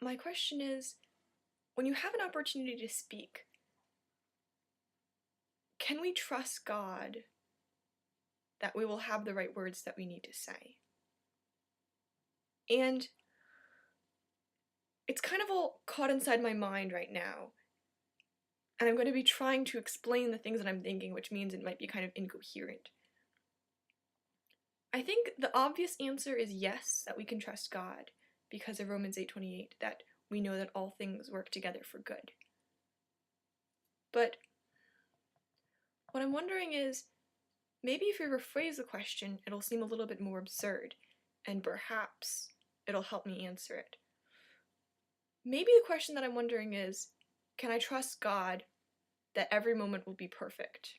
my question is, when you have an opportunity to speak, can we trust God that we will have the right words that we need to say? And it's kind of all caught inside my mind right now, and I'm going to be trying to explain the things that I'm thinking, which means it might be kind of incoherent. I think the obvious answer is yes, that we can trust God, because of Romans 8:28, that we know that all things work together for good. But what I'm wondering is, maybe if we rephrase the question, it'll seem a little bit more absurd, and perhaps it'll help me answer it. Maybe the question that I'm wondering is, can I trust God that every moment will be perfect?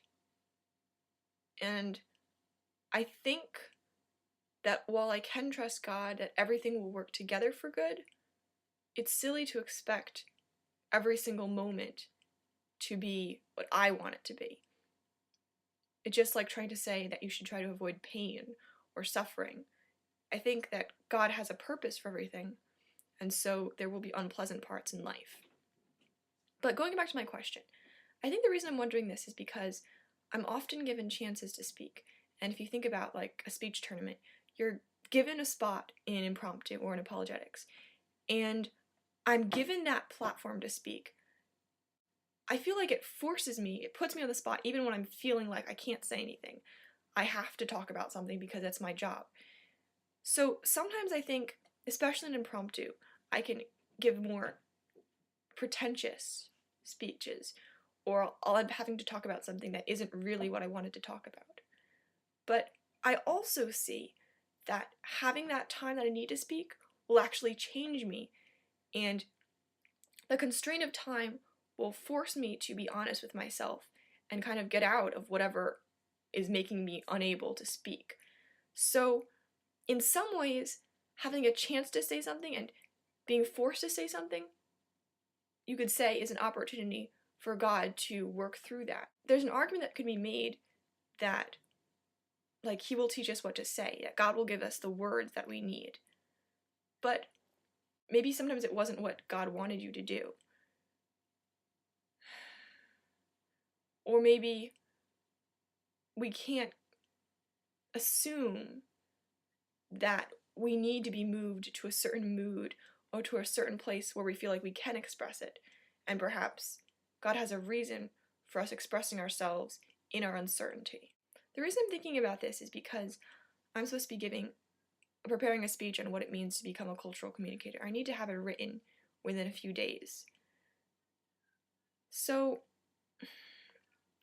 And I think that while I can trust God that everything will work together for good, it's silly to expect every single moment to be what I want it to be. It's just like trying to say that you should try to avoid pain or suffering. I think that God has a purpose for everything, and so there will be unpleasant parts in life. But going back to my question, I think the reason I'm wondering this is because I'm often given chances to speak. And if you think about like a speech tournament, you're given a spot in impromptu or in apologetics, and I'm given that platform to speak. I feel like it forces me, it puts me on the spot even when I'm feeling like I can't say anything. I have to talk about something because that's my job. So sometimes I think, especially in impromptu, I can give more pretentious speeches, or I'll end up having to talk about something that isn't really what I wanted to talk about. But I also see that having that time that I need to speak will actually change me, and the constraint of time will force me to be honest with myself and kind of get out of whatever is making me unable to speak. So, in some ways, having a chance to say something and being forced to say something, you could say, is an opportunity for God to work through that. There's an argument that could be made that, like, He will teach us what to say, that God will give us the words that we need. But maybe sometimes it wasn't what God wanted you to do. Or maybe we can't assume that we need to be moved to a certain mood or to a certain place where we feel like we can express it. And perhaps God has a reason for us expressing ourselves in our uncertainty. The reason I'm thinking about this is because I'm supposed to be preparing a speech on what it means to become a cultural communicator. I need to have it written within a few days. So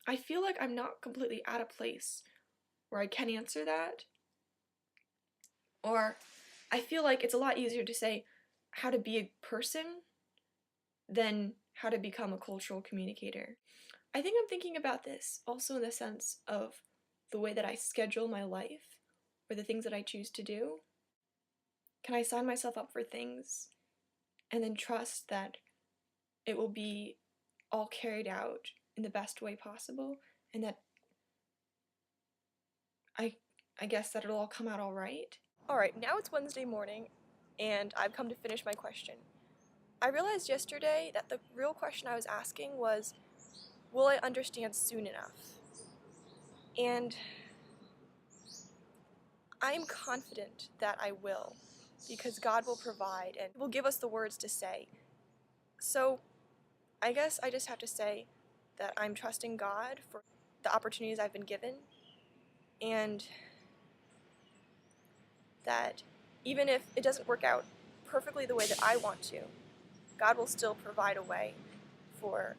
I feel like I'm not completely at a place where I can answer that. Or I feel like it's a lot easier to say how to be a person than how to become a cultural communicator. I think I'm thinking about this also in the sense of the way that I schedule my life or the things that I choose to do. Can I sign myself up for things and then trust that it will be all carried out in the best way possible, and that I guess that it'll all come out all right? Alright, now it's Wednesday morning, and I've come to finish my question. I realized yesterday that the real question I was asking was, will I understand soon enough? And I am confident that I will, because God will provide and will give us the words to say. So I guess I just have to say that I'm trusting God for the opportunities I've been given, and that even if it doesn't work out perfectly the way that I want to, God will still provide a way for,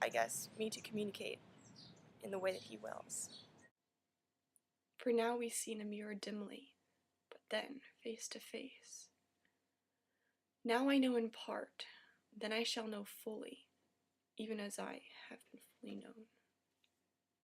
I guess, me to communicate in the way that He wills. For now we see in a mirror dimly, but then face to face. Now I know in part, then I shall know fully, even as I have been fully known.